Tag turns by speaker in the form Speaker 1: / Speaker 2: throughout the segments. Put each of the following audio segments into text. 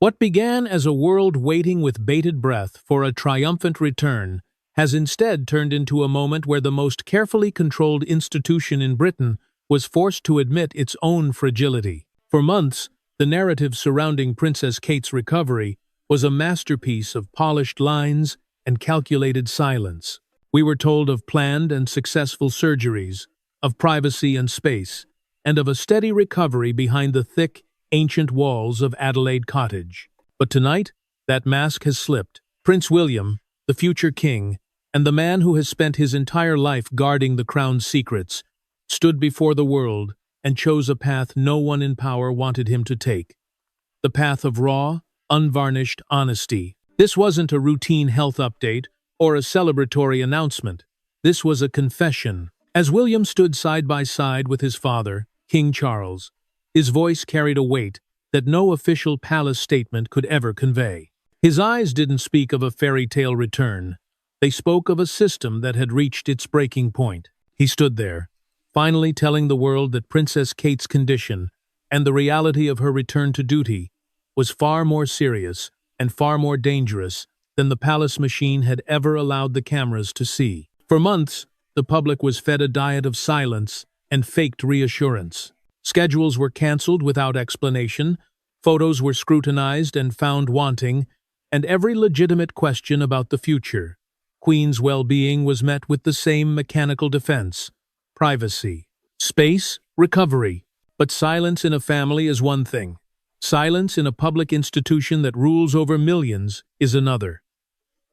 Speaker 1: What began as a world waiting with bated breath for a triumphant return has instead turned into a moment where the most carefully controlled institution in Britain was forced to admit its own fragility. For months, the narrative surrounding Princess Kate's recovery was a masterpiece of polished lines and calculated silence. We were told of planned and successful surgeries, of privacy and space, and of a steady recovery behind the thick, ancient walls of Adelaide Cottage. But tonight, that mask has slipped. Prince William, the future king, and the man who has spent his entire life guarding the crown's secrets, stood before the world and chose a path no one in power wanted him to take. The path of raw, unvarnished honesty. This wasn't a routine health update or a celebratory announcement. This was a confession. As William stood side by side with his father, King Charles, his voice carried a weight that no official palace statement could ever convey. His eyes didn't speak of a fairy tale return. They spoke of a system that had reached its breaking point. He stood there, finally telling the world that Princess Kate's condition and the reality of her return to duty was far more serious and far more dangerous than the palace machine had ever allowed the cameras to see. For months, the public was fed a diet of silence and faked reassurance. Schedules were cancelled without explanation, photos were scrutinized and found wanting, and every legitimate question about the future, Queen's well-being, was met with the same mechanical defense: privacy, space, recovery. But silence in a family is one thing. Silence in a public institution that rules over millions is another.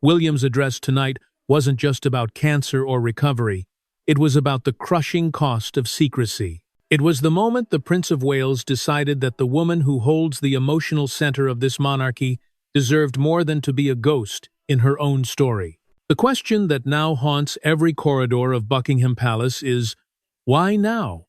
Speaker 1: William's address tonight wasn't just about cancer or recovery. It was about the crushing cost of secrecy. It was the moment the Prince of Wales decided that the woman who holds the emotional center of this monarchy deserved more than to be a ghost in her own story. The question that now haunts every corridor of Buckingham Palace is, why now?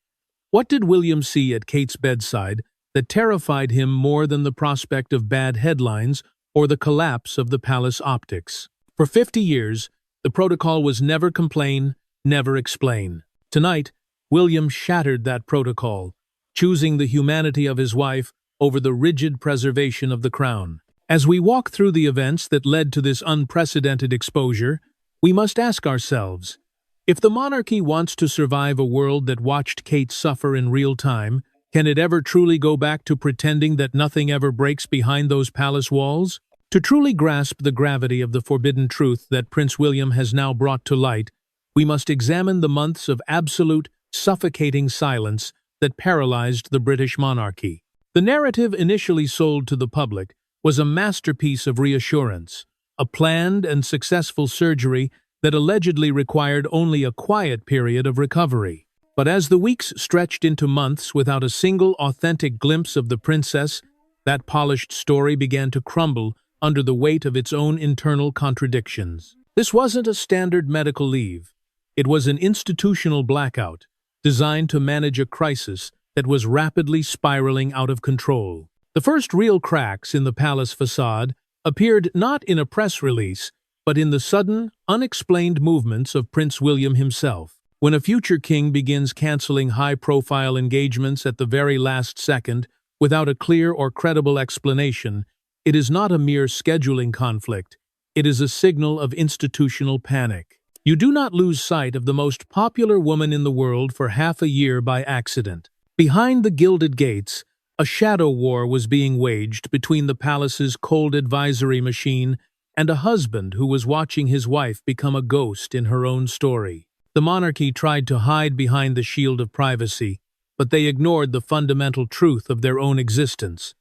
Speaker 1: What did William see at Kate's bedside that terrified him more than the prospect of bad headlines or the collapse of the palace optics? For 50 years, the protocol was never complain, never explain. Tonight, William shattered that protocol, choosing the humanity of his wife over the rigid preservation of the crown. As we walk through the events that led to this unprecedented exposure, we must ask ourselves, if the monarchy wants to survive a world that watched Kate suffer in real time, can it ever truly go back to pretending that nothing ever breaks behind those palace walls? To truly grasp the gravity of the forbidden truth that Prince William has now brought to light, we must examine the months of absolute, suffocating silence that paralyzed the British monarchy. The narrative initially sold to the public was a masterpiece of reassurance, a planned and successful surgery that allegedly required only a quiet period of recovery. But as the weeks stretched into months without a single authentic glimpse of the princess, that polished story began to crumble under the weight of its own internal contradictions. This wasn't a standard medical leave. It was an institutional blackout, designed to manage a crisis that was rapidly spiraling out of control. The first real cracks in the palace facade appeared not in a press release, but in the sudden, unexplained movements of Prince William himself. When a future king begins canceling high-profile engagements at the very last second without a clear or credible explanation, it is not a mere scheduling conflict. It is a signal of institutional panic. You do not lose sight of the most popular woman in the world for half a year by accident. Behind the gilded gates, a shadow war was being waged between the palace's cold advisory machine and a husband who was watching his wife become a ghost in her own story. The monarchy tried to hide behind the shield of privacy, but they ignored the fundamental truth of their own existence.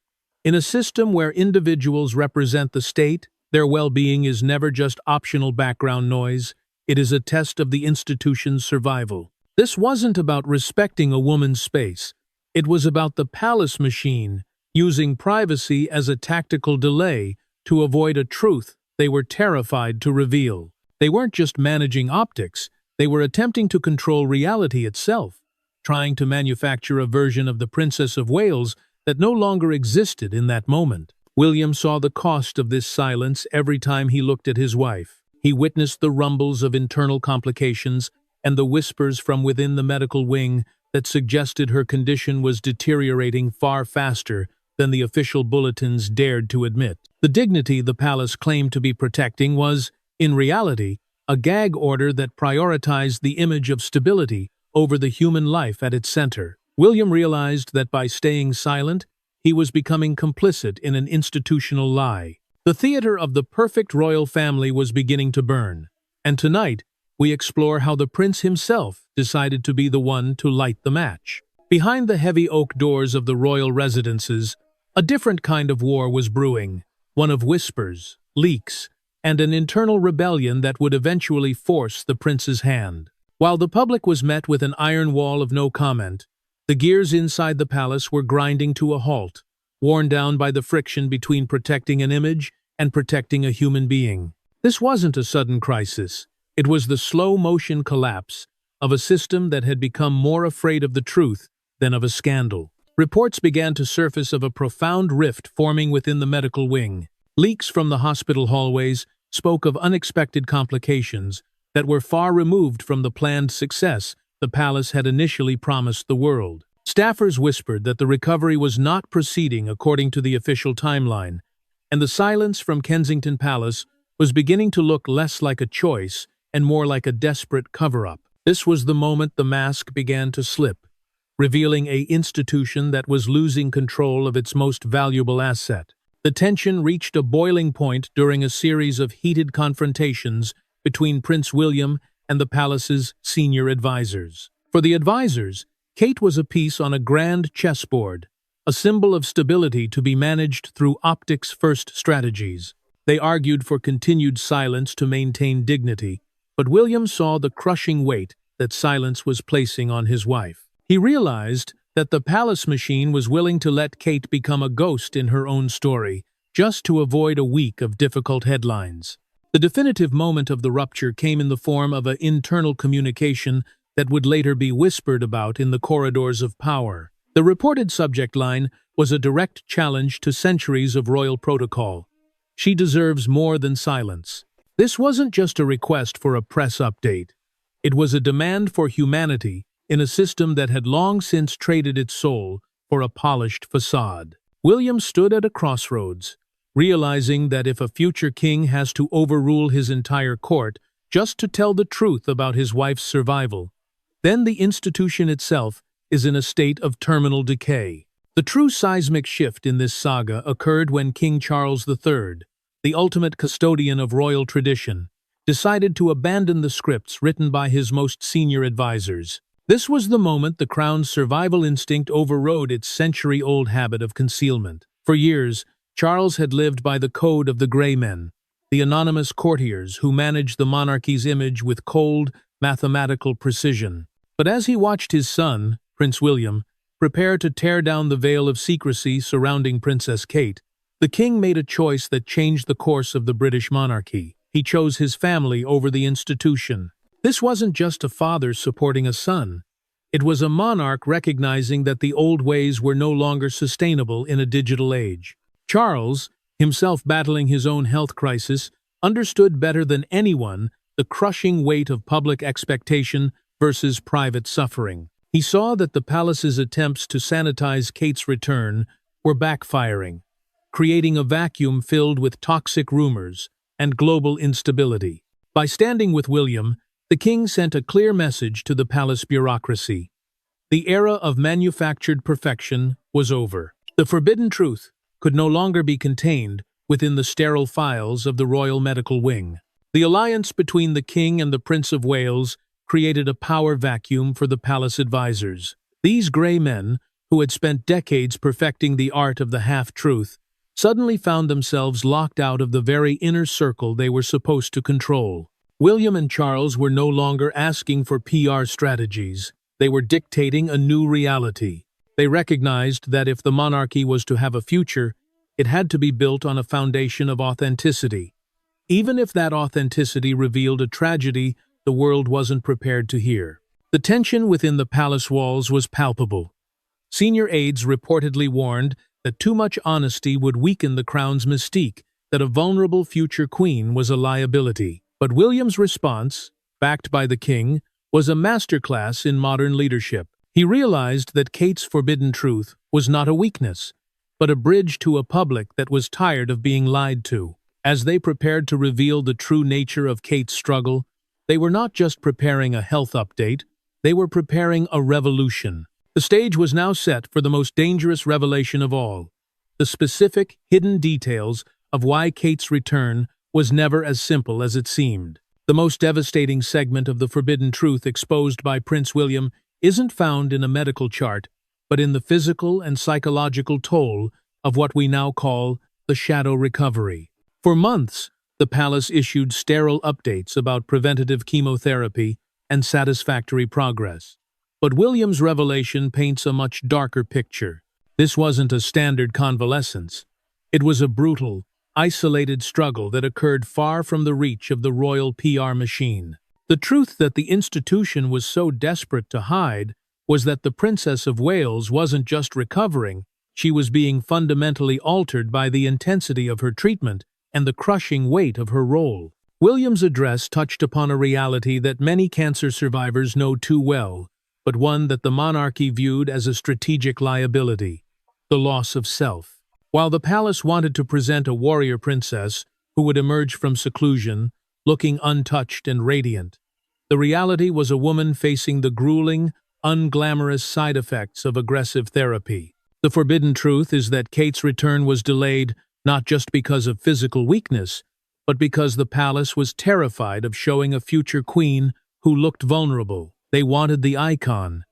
Speaker 1: In a system where individuals represent the state, their well-being is never just optional background noise. It is a test of the institution's survival. This wasn't about respecting a woman's space. It was about the palace machine using privacy as a tactical delay to avoid a truth they were terrified to reveal. They weren't just managing optics, they were attempting to control reality itself, trying to manufacture a version of the Princess of Wales that no longer existed in that moment. William saw the cost of this silence every time he looked at his wife. He witnessed the rumbles of internal complications and the whispers from within the medical wing that suggested her condition was deteriorating far faster than the official bulletins dared to admit. The dignity the palace claimed to be protecting was, in reality, a gag order that prioritized the image of stability over the human life at its center. William realized that by staying silent, he was becoming complicit in an institutional lie. The theater of the perfect royal family was beginning to burn, and tonight we explore how the prince himself decided to be the one to light the match. Behind the heavy oak doors of the royal residences, a different kind of war was brewing, one of whispers, leaks, and an internal rebellion that would eventually force the prince's hand. While the public was met with an iron wall of no comment, the gears inside the palace were grinding to a halt, worn down by the friction between protecting an image and protecting a human being. This wasn't a sudden crisis. It was the slow-motion collapse of a system that had become more afraid of the truth than of a scandal. Reports began to surface of a profound rift forming within the medical wing. Leaks from the hospital hallways spoke of unexpected complications that were far removed from the planned success the palace had initially promised the world. Staffers whispered that the recovery was not proceeding according to the official timeline, and the silence from Kensington Palace was beginning to look less like a choice and more like a desperate cover-up. This was the moment the mask began to slip, revealing an institution that was losing control of its most valuable asset. The tension reached a boiling point during a series of heated confrontations between Prince William and the palace's senior advisors. For the advisors, Kate was a piece on a grand chessboard, a symbol of stability to be managed through optics-first strategies. They argued for continued silence to maintain dignity, but William saw the crushing weight that silence was placing on his wife. He realized that the palace machine was willing to let Kate become a ghost in her own story, just to avoid a week of difficult headlines. The definitive moment of the rupture came in the form of an internal communication that would later be whispered about in the corridors of power. The reported subject line was a direct challenge to centuries of royal protocol. She deserves more than silence. This wasn't just a request for a press update. It was a demand for humanity in a system that had long since traded its soul for a polished facade. William stood at a crossroads, realizing that if a future king has to overrule his entire court just to tell the truth about his wife's survival, then the institution itself is in a state of terminal decay. The true seismic shift in this saga occurred when King Charles III, the ultimate custodian of royal tradition, decided to abandon the scripts written by his most senior advisors. This was the moment the crown's survival instinct overrode its century-old habit of concealment. For years, Charles had lived by the code of the Grey Men, the anonymous courtiers who managed the monarchy's image with cold, mathematical precision. But as he watched his son, Prince William, prepare to tear down the veil of secrecy surrounding Princess Kate, the king made a choice that changed the course of the British monarchy. He chose his family over the institution. This wasn't just a father supporting a son. It was a monarch recognizing that the old ways were no longer sustainable in a digital age. Charles, himself battling his own health crisis, understood better than anyone the crushing weight of public expectation versus private suffering. He saw that the palace's attempts to sanitize Kate's return were backfiring, creating a vacuum filled with toxic rumors and global instability. By standing with William, the king sent a clear message to the palace bureaucracy. The era of manufactured perfection was over. The forbidden truth could no longer be contained within the sterile files of the royal medical wing. The alliance between the king and the Prince of Wales created a power vacuum for the palace advisors. These grey men, who had spent decades perfecting the art of the half-truth, suddenly found themselves locked out of the very inner circle they were supposed to control. William and Charles were no longer asking for PR strategies. They were dictating a new reality. They recognized that if the monarchy was to have a future, it had to be built on a foundation of authenticity, even if that authenticity revealed a tragedy the world wasn't prepared to hear. The tension within the palace walls was palpable. Senior aides reportedly warned that too much honesty would weaken the crown's mystique, that a vulnerable future queen was a liability. But William's response, backed by the king, was a masterclass in modern leadership. He realized that Kate's forbidden truth was not a weakness. but a bridge to a public that was tired of being lied to. As they prepared to reveal the true nature of Kate's struggle, they were not just preparing a health update, they were preparing a revolution. The stage was now set for the most dangerous revelation of all. The specific, hidden details of why Kate's return was never as simple as it seemed. The most devastating segment of the forbidden truth exposed by Prince William isn't found in a medical chart, but in the physical and psychological toll of what we now call the shadow recovery. For months, the palace issued sterile updates about preventative chemotherapy and satisfactory progress. But William's revelation paints a much darker picture. This wasn't a standard convalescence. It was a brutal, isolated struggle that occurred far from the reach of the royal PR machine. The truth that the institution was so desperate to hide was that the Princess of Wales wasn't just recovering, she was being fundamentally altered by the intensity of her treatment and the crushing weight of her role. William's address touched upon a reality that many cancer survivors know too well, but one that the monarchy viewed as a strategic liability: the loss of self. While the palace wanted to present a warrior princess who would emerge from seclusion, looking untouched and radiant, the reality was a woman facing the grueling, unglamorous side effects of aggressive therapy. The forbidden truth is that Kate's return was delayed not just because of physical weakness, but because the palace was terrified of showing a future queen who looked vulnerable. They wanted the icon.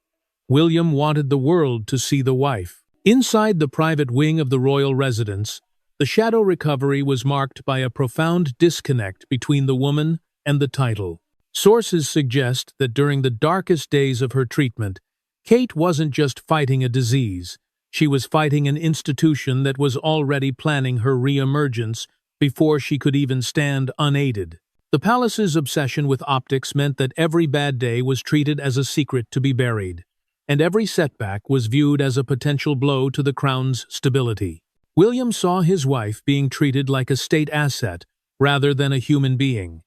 Speaker 1: William wanted the world to see the wife. Inside the private wing of the royal residence, the shadow recovery was marked by a profound disconnect between the woman and the title. Sources suggest that during the darkest days of her treatment, Kate wasn't just fighting a disease, she was fighting an institution that was already planning her re-emergence before she could even stand unaided. The palace's obsession with optics meant that every bad day was treated as a secret to be buried, and every setback was viewed as a potential blow to the crown's stability. William saw his wife being treated like a state asset rather than a human being,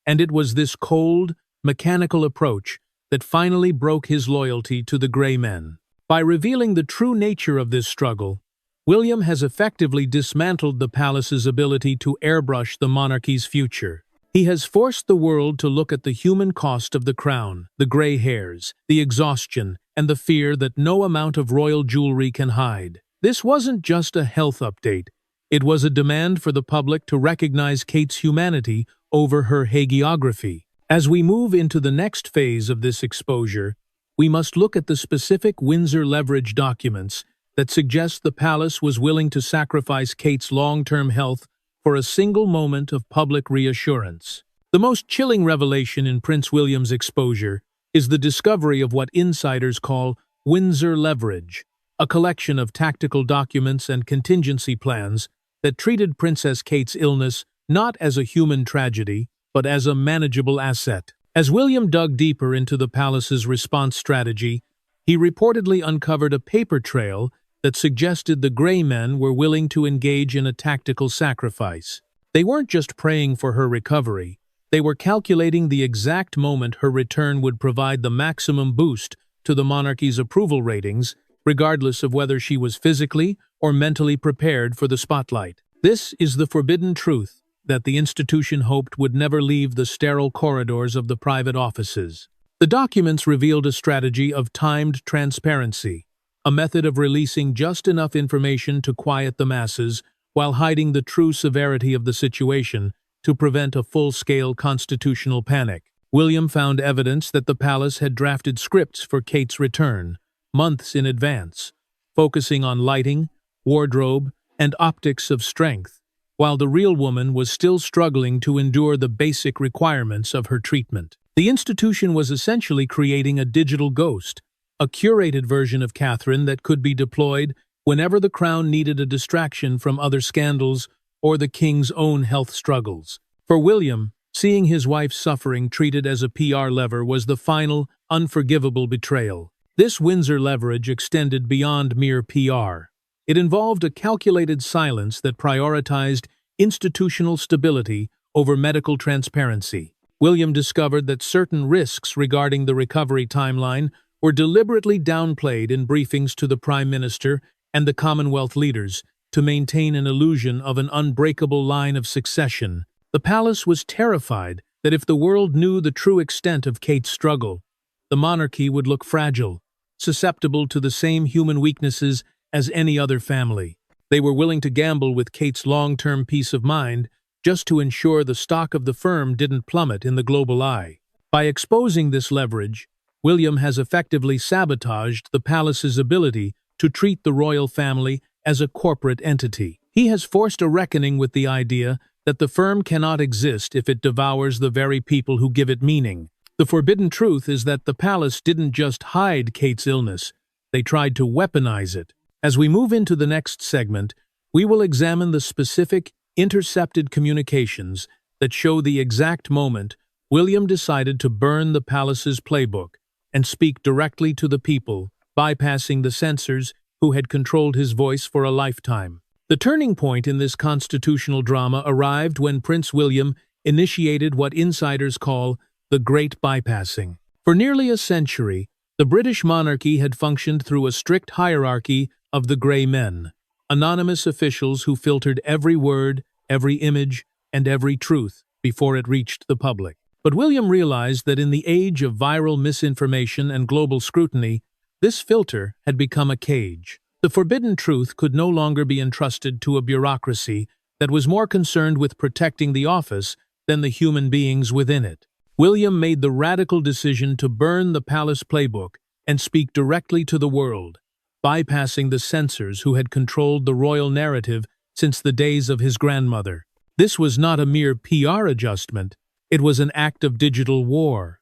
Speaker 1: and it was this cold, mechanical approach that finally broke his loyalty to the Grey Men. By revealing the true nature of this struggle, William has effectively dismantled the palace's ability to airbrush the monarchy's future. He has forced the world to look at the human cost of the crown, the gray hairs, the exhaustion, and the fear that no amount of royal jewelry can hide. This wasn't just a health update. It was a demand for the public to recognize Kate's humanity over her hagiography. As we move into the next phase of this exposure, we must look at the specific Windsor leverage documents that suggest the palace was willing to sacrifice Kate's long-term health for a single moment of public reassurance. The most chilling revelation in Prince William's exposure is the discovery of what insiders call Windsor leverage, a collection of tactical documents and contingency plans that treated Princess Kate's illness not as a human tragedy, but as a manageable asset. As William dug deeper into the palace's response strategy, he reportedly uncovered a paper trail that suggested the Grey Men were willing to engage in a tactical sacrifice. They weren't just praying for her recovery, they were calculating the exact moment her return would provide the maximum boost to the monarchy's approval ratings, regardless of whether she was physically or mentally prepared for the spotlight. This is the forbidden truth that the institution hoped would never leave the sterile corridors of the private offices. The documents revealed a strategy of timed transparency, a method of releasing just enough information to quiet the masses while hiding the true severity of the situation to prevent a full-scale constitutional panic. William found evidence that the palace had drafted scripts for Kate's return, months in advance, focusing on lighting, wardrobe, and optics of strength, while the real woman was still struggling to endure the basic requirements of her treatment. The institution was essentially creating a digital ghost, a curated version of Catherine that could be deployed whenever the crown needed a distraction from other scandals or the king's own health struggles. For William, seeing his wife's suffering treated as a PR lever was the final, unforgivable betrayal. This Windsor leverage extended beyond mere PR. It involved a calculated silence that prioritized institutional stability over medical transparency. William discovered that certain risks regarding the recovery timeline were deliberately downplayed in briefings to the Prime Minister and the Commonwealth leaders, to maintain an illusion of an unbreakable line of succession. The palace was terrified that if the world knew the true extent of Kate's struggle, the monarchy would look fragile, susceptible to the same human weaknesses as any other family. They were willing to gamble with Kate's long-term peace of mind just to ensure the stock of the firm didn't plummet in the global eye. By exposing this leverage, William has effectively sabotaged the palace's ability to treat the royal family as a corporate entity. He has forced a reckoning with the idea that the firm cannot exist if it devours the very people who give it meaning. The forbidden truth is that the palace didn't just hide Kate's illness, they tried to weaponize it. As we move into the next segment, we will examine the specific, intercepted communications that show the exact moment William decided to burn the palace's playbook and speak directly to the people, bypassing the censors who had controlled his voice for a lifetime. The turning point in this constitutional drama arrived when Prince William initiated what insiders call the Great Bypassing. For nearly a century, the British monarchy had functioned through a strict hierarchy of the Grey Men, anonymous officials who filtered every word, every image, and every truth before it reached the public. But William realized that in the age of viral misinformation and global scrutiny, this filter had become a cage. The forbidden truth could no longer be entrusted to a bureaucracy that was more concerned with protecting the office than the human beings within it. William made the radical decision to burn the palace playbook and speak directly to the world, bypassing the censors who had controlled the royal narrative since the days of his grandmother. This was not a mere PR adjustment, it was an act of digital war.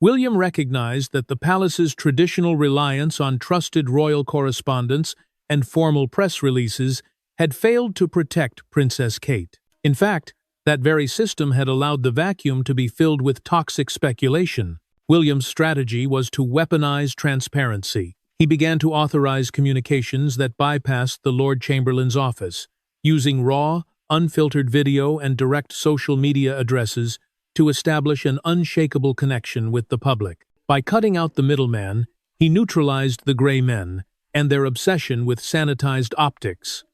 Speaker 1: William recognized that the palace's traditional reliance on trusted royal correspondence and formal press releases had failed to protect Princess Kate. In fact, that very system had allowed the vacuum to be filled with toxic speculation. William's strategy was to weaponize transparency. He began to authorize communications that bypassed the Lord Chamberlain's office, using raw, unfiltered video and direct social media addresses to establish an unshakable connection with the public. By cutting out the middleman, he neutralized the Grey Men and their obsession with sanitized optics.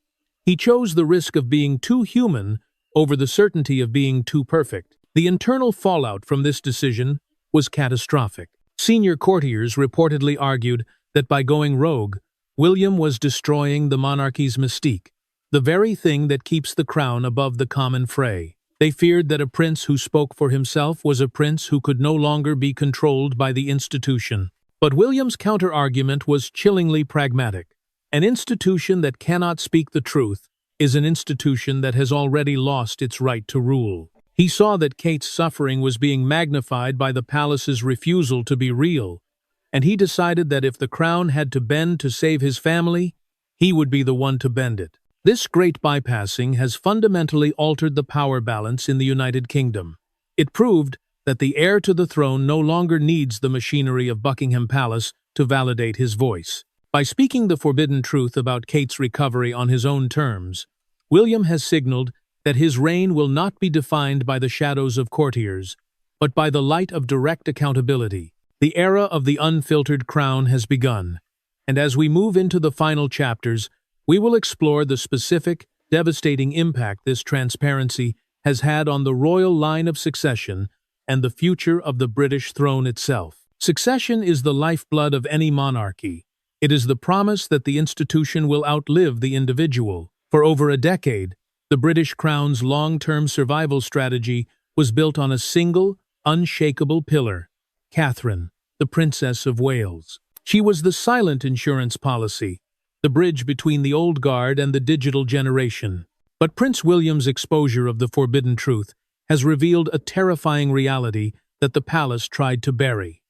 Speaker 1: He chose the risk of being too human over the certainty of being too perfect. The internal fallout from this decision was catastrophic. Senior courtiers reportedly argued that by going rogue, William was destroying the monarchy's mystique, the very thing that keeps the crown above the common fray. They feared that a prince who spoke for himself was a prince who could no longer be controlled by the institution. But William's counter-argument was chillingly pragmatic. An institution that cannot speak the truth is an institution that has already lost its right to rule. He saw that Kate's suffering was being magnified by the palace's refusal to be real, and he decided that if the crown had to bend to save his family, he would be the one to bend it. This great bypassing has fundamentally altered the power balance in the United Kingdom. It proved that the heir to the throne no longer needs the machinery of Buckingham Palace to validate his voice. By speaking the forbidden truth about Kate's recovery on his own terms, William has signaled that his reign will not be defined by the shadows of courtiers, but by the light of direct accountability. The era of the unfiltered crown has begun, and as we move into the final chapters, we will explore the specific, devastating impact this transparency has had on the royal line of succession and the future of the British throne itself. Succession is the lifeblood of any monarchy. It is the promise that the institution will outlive the individual. For over a decade, the British Crown's long-term survival strategy was built on a single, unshakable pillar: Catherine, the Princess of Wales. She was the silent insurance policy, the bridge between the old guard and the digital generation. But Prince William's exposure of the forbidden truth has revealed a terrifying reality that the palace tried to bury.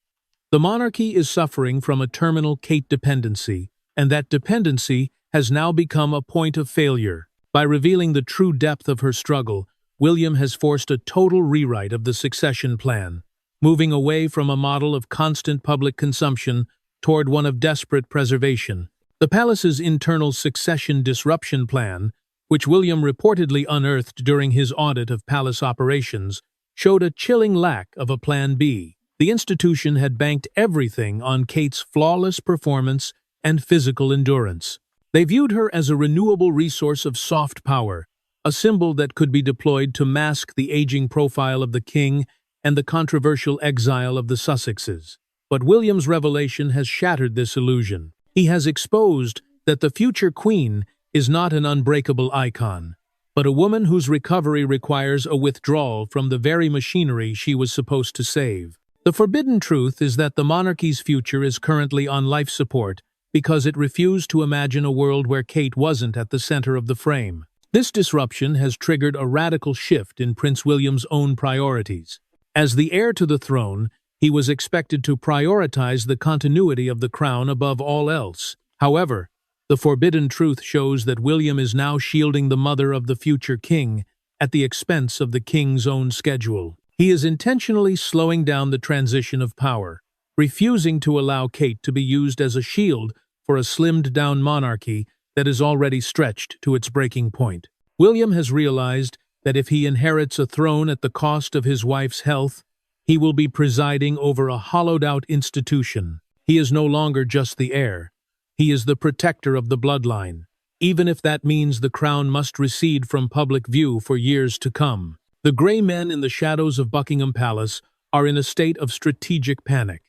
Speaker 1: The monarchy is suffering from a terminal Kate dependency, and that dependency has now become a point of failure. By revealing the true depth of her struggle, William has forced a total rewrite of the succession plan, moving away from a model of constant public consumption toward one of desperate preservation. The palace's internal succession disruption plan, which William reportedly unearthed during his audit of palace operations, showed a chilling lack of a plan B. The institution had banked everything on Kate's flawless performance and physical endurance. They viewed her as a renewable resource of soft power, a symbol that could be deployed to mask the aging profile of the king and the controversial exile of the Sussexes. But William's revelation has shattered this illusion. He has exposed that the future queen is not an unbreakable icon, but a woman whose recovery requires a withdrawal from the very machinery she was supposed to save. The forbidden truth is that the monarchy's future is currently on life support because it refused to imagine a world where Kate wasn't at the center of the frame. This disruption has triggered a radical shift in Prince William's own priorities. As the heir to the throne, he was expected to prioritize the continuity of the crown above all else. However, the forbidden truth shows that William is now shielding the mother of the future king at the expense of the king's own schedule. He is intentionally slowing down the transition of power, refusing to allow Kate to be used as a shield for a slimmed-down monarchy that is already stretched to its breaking point. William has realized that if he inherits a throne at the cost of his wife's health, he will be presiding over a hollowed-out institution. He is no longer just the heir. He is the protector of the bloodline, even if that means the crown must recede from public view for years to come. The grey men in the shadows of Buckingham Palace are in a state of strategic panic.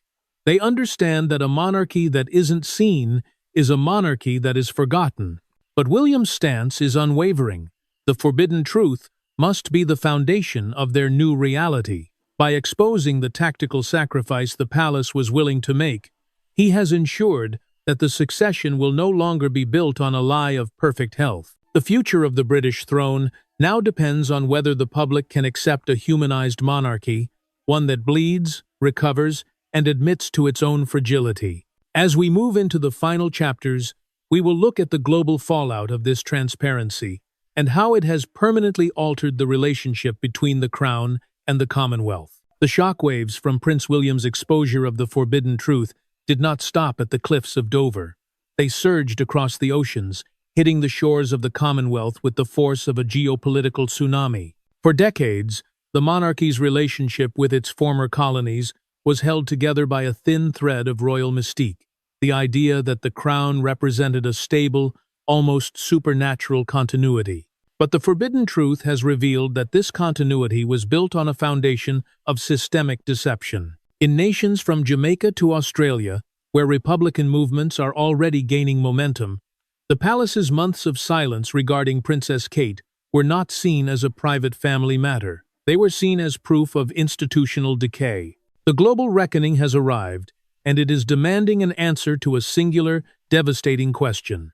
Speaker 1: They understand that a monarchy that isn't seen is a monarchy that is forgotten. But William's stance is unwavering. The forbidden truth must be the foundation of their new reality. By exposing the tactical sacrifice the palace was willing to make, he has ensured that the succession will no longer be built on a lie of perfect health. The future of the British throne now depends on whether the public can accept a humanized monarchy, one that bleeds, recovers, and admits to its own fragility. As we move into the final chapters, we will look at the global fallout of this transparency and how it has permanently altered the relationship between the Crown and the Commonwealth. The shockwaves from Prince William's exposure of the forbidden truth did not stop at the cliffs of Dover. They surged across the oceans, hitting the shores of the Commonwealth with the force of a geopolitical tsunami. For decades, the monarchy's relationship with its former colonies was held together by a thin thread of royal mystique, the idea that the crown represented a stable, almost supernatural continuity. But the forbidden truth has revealed that this continuity was built on a foundation of systemic deception. In nations from Jamaica to Australia, where Republican movements are already gaining momentum, the palace's months of silence regarding Princess Kate were not seen as a private family matter. They were seen as proof of institutional decay. The global reckoning has arrived, and it is demanding an answer to a singular, devastating question.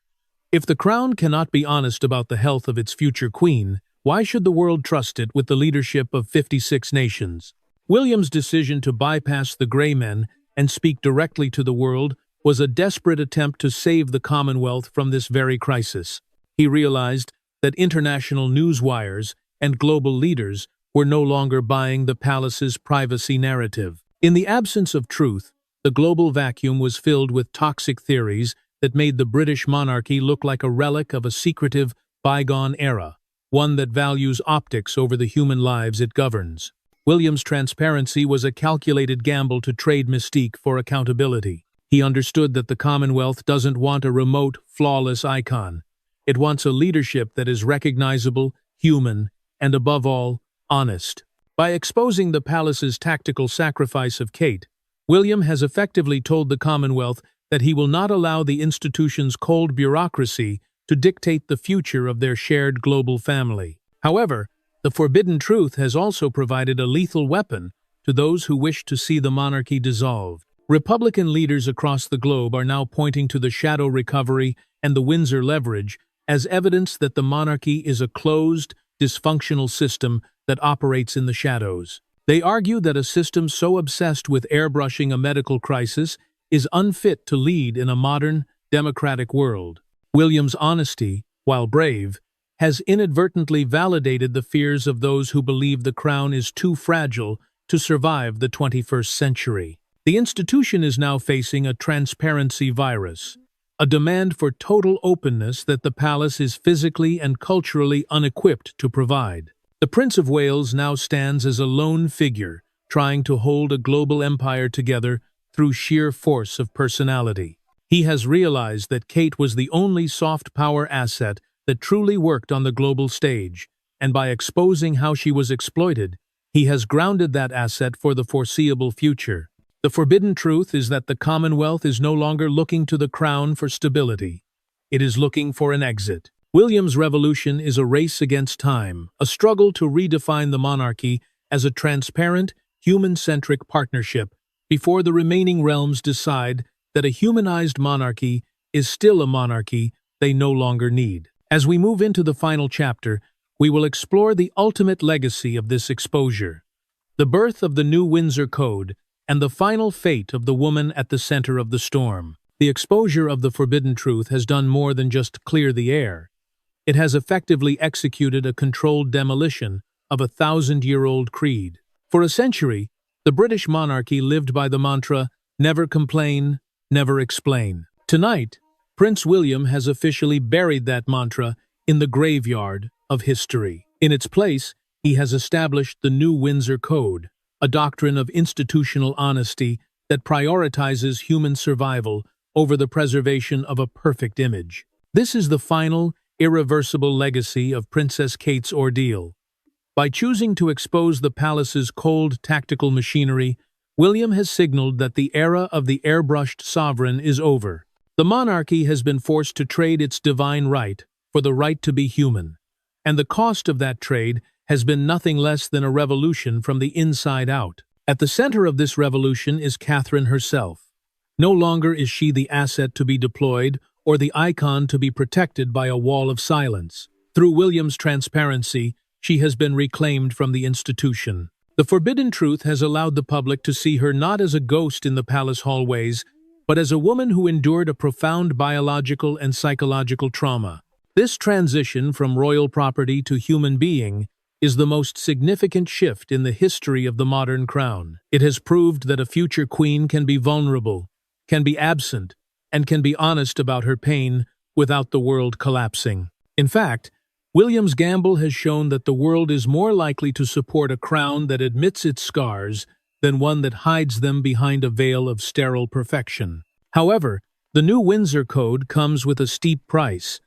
Speaker 1: If the crown cannot be honest about the health of its future queen, why should the world trust it with the leadership of 56 nations? William's decision to bypass the grey men and speak directly to the world was a desperate attempt to save the Commonwealth from this very crisis. He realized that international news wires and global leaders were no longer buying the palace's privacy narrative. In the absence of truth, the global vacuum was filled with toxic theories that made the British monarchy look like a relic of a secretive, bygone era, one that values optics over the human lives it governs. William's transparency was a calculated gamble to trade mystique for accountability. He understood that the Commonwealth doesn't want a remote, flawless icon. It wants a leadership that is recognizable, human, and above all, honest. By exposing the palace's tactical sacrifice of Kate, William has effectively told the Commonwealth that he will not allow the institution's cold bureaucracy to dictate the future of their shared global family. However, the forbidden truth has also provided a lethal weapon to those who wish to see the monarchy dissolved. Republican leaders across the globe are now pointing to the shadow recovery and the Windsor leverage as evidence that the monarchy is a closed, dysfunctional system that operates in the shadows. They argue that a system so obsessed with airbrushing a medical crisis is unfit to lead in a modern, democratic world. William's honesty, while brave, has inadvertently validated the fears of those who believe the crown is too fragile to survive the 21st century. The institution is now facing a transparency virus, a demand for total openness that the palace is physically and culturally unequipped to provide. The Prince of Wales now stands as a lone figure, trying to hold a global empire together through sheer force of personality. He has realized that Kate was the only soft power asset that truly worked on the global stage, and by exposing how she was exploited, he has grounded that asset for the foreseeable future. The forbidden truth is that the Commonwealth is no longer looking to the crown for stability. It is looking for an exit. William's revolution is a race against time, a struggle to redefine the monarchy as a transparent, human-centric partnership before the remaining realms decide that a humanized monarchy is still a monarchy they no longer need. As we move into the final chapter, we will explore the ultimate legacy of this exposure, the birth of the new Windsor Code, and the final fate of the woman at the center of the storm. The exposure of the forbidden truth has done more than just clear the air. It has effectively executed a controlled demolition of a 1,000-year-old creed. For a century, the British monarchy lived by the mantra, "Never complain, never explain." Tonight, Prince William has officially buried that mantra in the graveyard of history. In its place, he has established the new Windsor Code, a doctrine of institutional honesty that prioritizes human survival over the preservation of a perfect image. This is the final, irreversible legacy of Princess Kate's ordeal. By choosing to expose the palace's cold tactical machinery, William has signaled that the era of the airbrushed sovereign is over. The monarchy has been forced to trade its divine right for the right to be human, and the cost of that trade has been nothing less than a revolution from the inside out. At the center of this revolution is Catherine herself. No longer is she the asset to be deployed or the icon to be protected by a wall of silence. Through William's transparency, she has been reclaimed from the institution. The forbidden truth has allowed the public to see her not as a ghost in the palace hallways, but as a woman who endured a profound biological and psychological trauma. This transition from royal property to human being is the most significant shift in the history of the modern crown. It has proved that a future queen can be vulnerable, can be absent, and can be honest about her pain without the world collapsing. In fact, William's gamble has shown that the world is more likely to support a crown that admits its scars than one that hides them behind a veil of sterile perfection. However, the new Windsor Code comes with a steep price.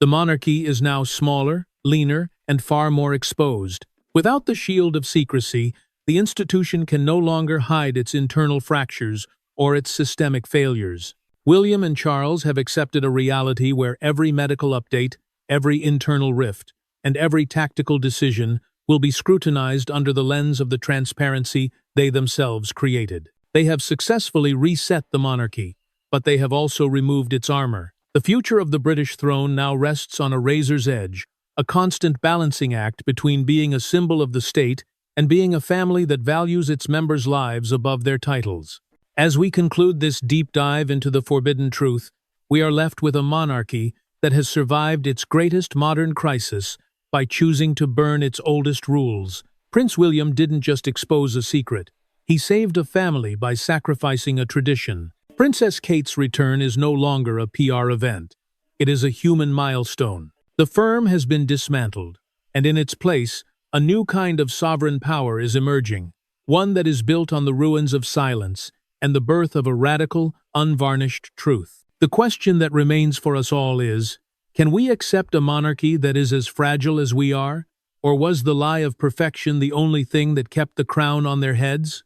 Speaker 1: The monarchy is now smaller, leaner, and far more exposed. Without the shield of secrecy, the institution can no longer hide its internal fractures or its systemic failures. William and Charles have accepted a reality where every medical update, every internal rift, and every tactical decision will be scrutinized under the lens of the transparency they themselves created. They have successfully reset the monarchy, but they have also removed its armor. The future of the British throne now rests on a razor's edge, a constant balancing act between being a symbol of the state and being a family that values its members' lives above their titles. As we conclude this deep dive into the forbidden truth, we are left with a monarchy that has survived its greatest modern crisis by choosing to burn its oldest rules. Prince William didn't just expose a secret, he saved a family by sacrificing a tradition. Princess Kate's return is no longer a PR event. It is a human milestone. The firm has been dismantled, and in its place, a new kind of sovereign power is emerging, one that is built on the ruins of silence and the birth of a radical, unvarnished truth. The question that remains for us all is, can we accept a monarchy that is as fragile as we are? Or was the lie of perfection the only thing that kept the crown on their heads?